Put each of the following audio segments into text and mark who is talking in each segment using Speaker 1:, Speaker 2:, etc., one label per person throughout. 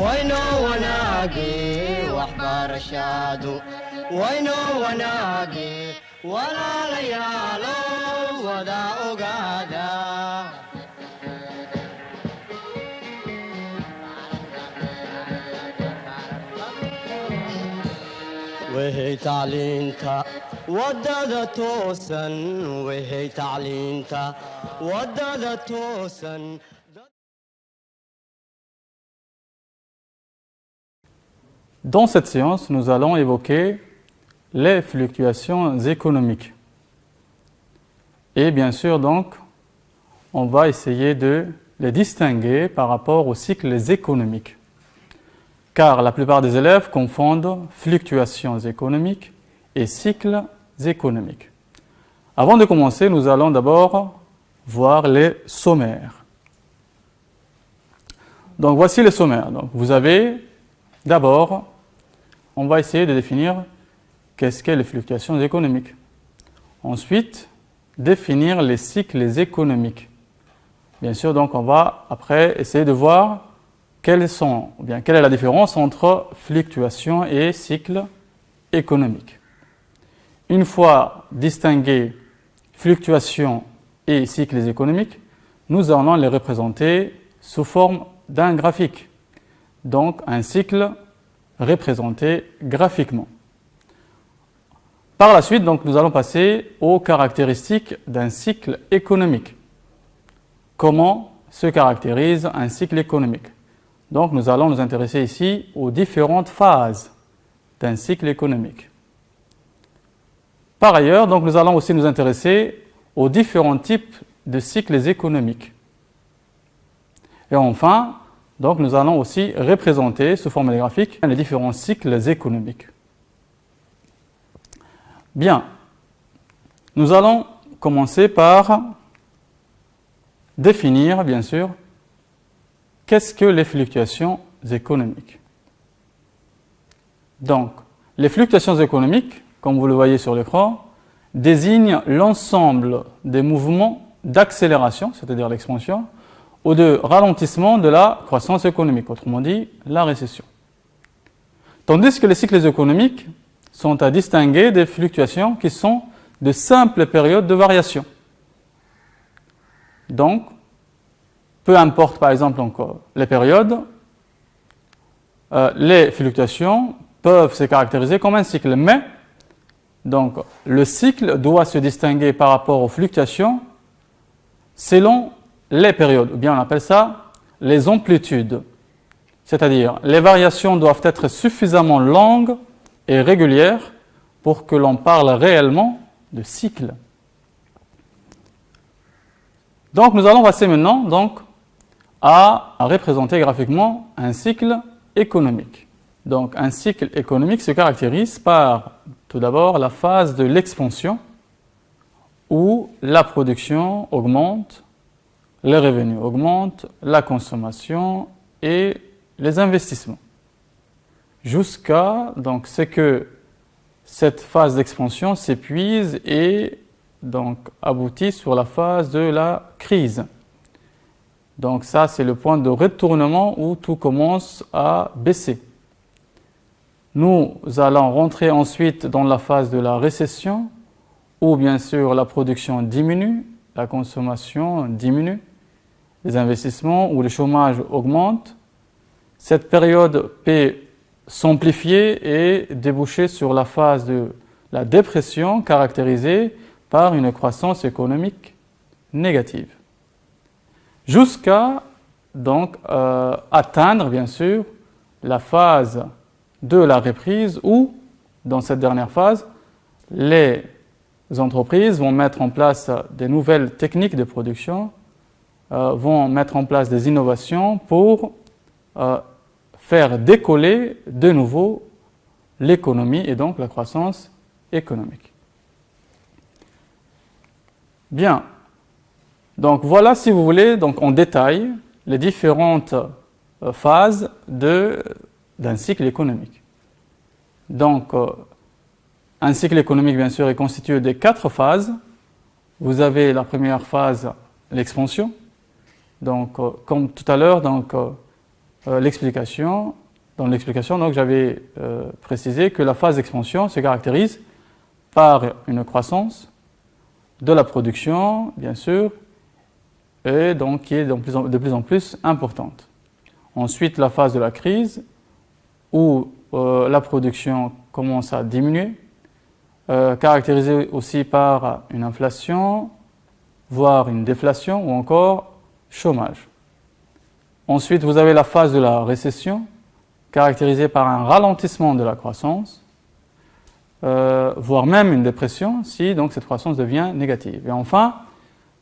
Speaker 1: waynoo wanaagii waxbarashadu waynoo wanaagii walaalayaalo wada ogaada وهي تعلينتا ودادة توسن وهي تعلينتا ودادة توسن.
Speaker 2: Dans cette séance, nous allons évoquer les fluctuations économiques. Et bien sûr, donc, on va essayer de les distinguer par rapport aux cycles économiques. Car la plupart des élèves confondent fluctuations économiques et cycles économiques. Avant de commencer, nous allons d'abord voir les sommaires. Donc voici les sommaires. Donc, vous avez d'abord, on va essayer de définir qu'est-ce qu'est les fluctuations économiques. Ensuite, définir les cycles économiques. Bien sûr, donc on va après essayer de voir quelle est la différence entre fluctuations et cycles économiques. Une fois distingués fluctuations et cycles économiques, nous allons les représenter sous forme d'un graphique. Donc un cycle représenté graphiquement. Par la suite, donc, nous allons passer aux caractéristiques d'un cycle économique. Comment se caractérise un cycle économique? Donc nous allons nous intéresser ici aux différentes phases d'un cycle économique. Par ailleurs, donc, nous allons aussi nous intéresser aux différents types de cycles économiques. Et enfin, donc, nous allons aussi représenter sous forme graphique les différents cycles économiques. Bien, nous allons commencer par définir, bien sûr, qu'est-ce que les fluctuations économiques? Donc, les fluctuations économiques, comme vous le voyez sur l'écran, désignent l'ensemble des mouvements d'accélération, c'est-à-dire l'expansion, ou de ralentissement de la croissance économique, autrement dit, la récession. Tandis que les cycles économiques sont à distinguer des fluctuations qui sont de simples périodes de variation. Donc, peu importe par exemple encore les périodes, les fluctuations peuvent se caractériser comme un cycle, mais donc, le cycle doit se distinguer par rapport aux fluctuations selon les périodes, ou bien on appelle ça les amplitudes. C'est-à-dire, les variations doivent être suffisamment longues et régulières pour que l'on parle réellement de cycle. Donc, nous allons passer maintenant donc, à représenter graphiquement un cycle économique. Donc, un cycle économique se caractérise par, tout d'abord, la phase de l'expansion où la production augmente, les revenus augmentent, la consommation et les investissements. Jusqu'à donc, ce que cette phase d'expansion s'épuise et donc, aboutit sur la phase de la crise. Donc ça, c'est le point de retournement où tout commence à baisser. Nous allons rentrer ensuite dans la phase de la récession, où bien sûr la production diminue, la consommation diminue, les investissements ou le chômage augmente. Cette période peut s'amplifier et déboucher sur la phase de la dépression caractérisée par une croissance économique négative. Jusqu'à donc atteindre bien sûr la phase de la reprise où, dans cette dernière phase, les entreprises vont mettre en place des nouvelles techniques de production, vont mettre en place des innovations pour faire décoller de nouveau l'économie et donc la croissance économique. Bien. Donc voilà, si vous voulez, donc en détail, les différentes phases d'un cycle économique. Donc, un cycle économique, bien sûr, est constitué de 4 phases. Vous avez la première phase, l'expansion. Donc, comme tout à l'heure, donc, l'explication. Dans l'explication, donc, j'avais précisé que la phase d'expansion se caractérise par une croissance de la production, bien sûr, et donc qui est de plus en plus importante. Ensuite, la phase de la crise, où la production commence à diminuer, caractérisée aussi par une inflation, voire une déflation, ou encore chômage. Ensuite, vous avez la phase de la récession, caractérisée par un ralentissement de la croissance, voire même une dépression si donc, cette croissance devient négative. Et enfin,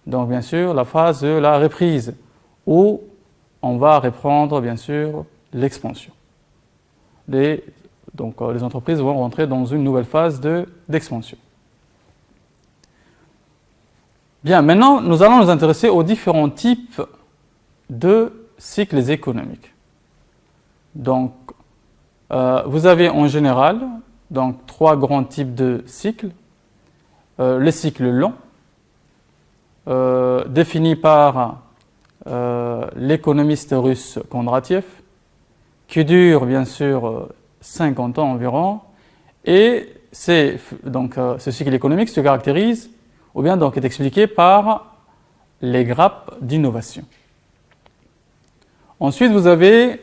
Speaker 2: donc, bien sûr, la phase de la reprise, où on va reprendre bien sûr l'expansion. Les entreprises vont rentrer dans une nouvelle phase d'expansion. Bien, maintenant, nous allons nous intéresser aux différents types de cycles économiques. Donc, vous avez en général donc, 3 grands types de cycles. Le cycle long, défini par l'économiste russe Kondratiev, qui dure bien sûr 50 ans environ, et ce cycle économique se caractérise, ou bien donc est expliqué par les grappes d'innovation. Ensuite, vous avez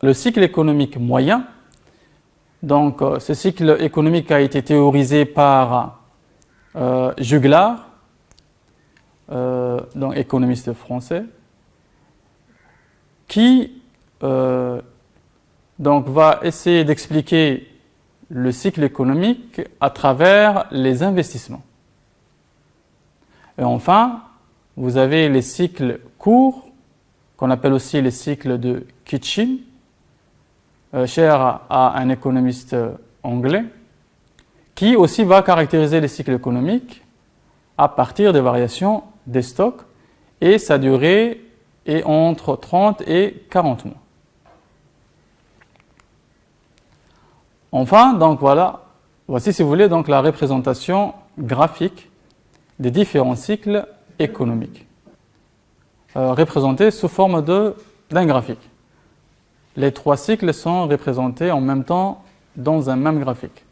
Speaker 2: le cycle économique moyen. Donc, ce cycle économique a été théorisé par Juglar, donc économiste français, qui donc va essayer d'expliquer le cycle économique à travers les investissements. Et enfin, vous avez les cycles courts, qu'on appelle aussi les cycles de Kitchin, cher à un économiste anglais, qui aussi va caractériser les cycles économiques à partir des variations des stocks, et sa durée est entre 30 et 40 mois. Enfin, donc voici si vous voulez donc la représentation graphique des différents cycles économiques, représentés sous forme d'un graphique. Les 3 cycles sont représentés en même temps dans un même graphique.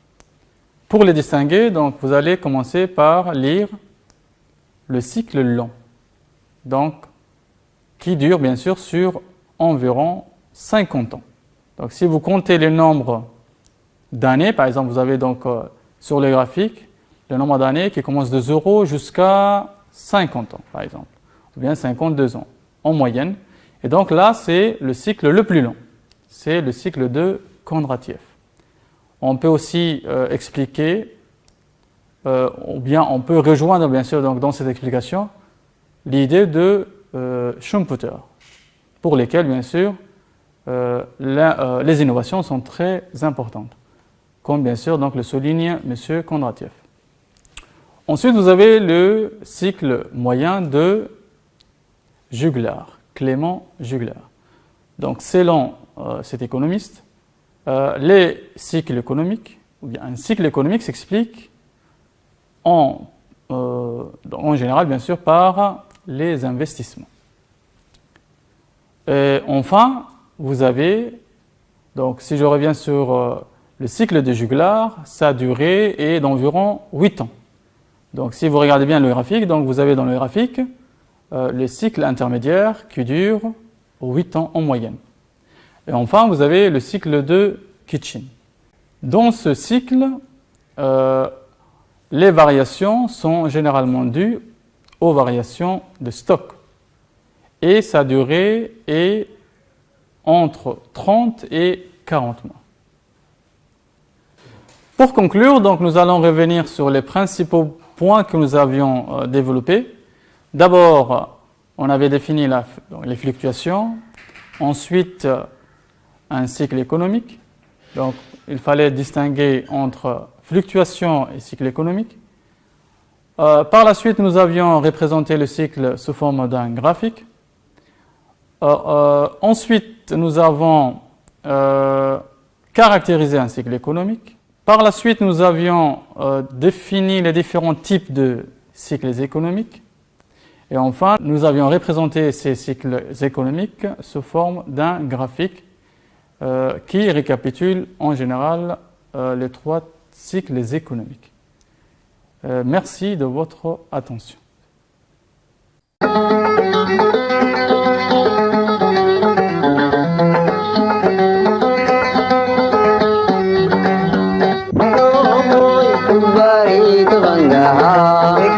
Speaker 2: Pour les distinguer, donc, vous allez commencer par lire le cycle long, donc, qui dure bien sûr sur environ 50 ans. Donc, si vous comptez les nombres d'années, par exemple, vous avez donc sur le graphique le nombre d'années qui commence de 0 jusqu'à 50 ans, par exemple, ou bien 52 ans en moyenne. Et donc là, c'est le cycle le plus long. C'est le cycle de Kondratiev. On peut aussi expliquer, ou bien on peut rejoindre bien sûr donc, dans cette explication l'idée de Schumpeter, pour lesquelles bien sûr les innovations sont très importantes, comme bien sûr donc, le souligne M. Kondratiev. Ensuite, vous avez le cycle moyen de Juglar, Clément Juglar. Donc, selon cet économiste, les cycles économiques, ou bien un cycle économique s'explique en général, bien sûr, par les investissements. Et enfin, vous avez, donc si je reviens sur le cycle de Juglar, sa durée est d'environ 8 ans. Donc, si vous regardez bien le graphique, donc vous avez dans le graphique le cycle intermédiaire qui dure 8 ans en moyenne. Et enfin, vous avez le cycle de Kitchin. Dans ce cycle, les variations sont généralement dues aux variations de stock. Et sa durée est entre 30 et 40 mois. Pour conclure, donc, nous allons revenir sur les principaux points que nous avions développés. D'abord, on avait défini les fluctuations. Ensuite, un cycle économique. Donc, il fallait distinguer entre fluctuation et cycle économique. Par la suite, nous avions représenté le cycle sous forme d'un graphique. Ensuite, nous avons caractérisé un cycle économique. Par la suite, nous avions défini les différents types de cycles économiques. Et enfin, nous avions représenté ces cycles économiques sous forme d'un graphique qui récapitule en général les 3 cycles économiques. Merci de votre attention.
Speaker 1: Baik bangga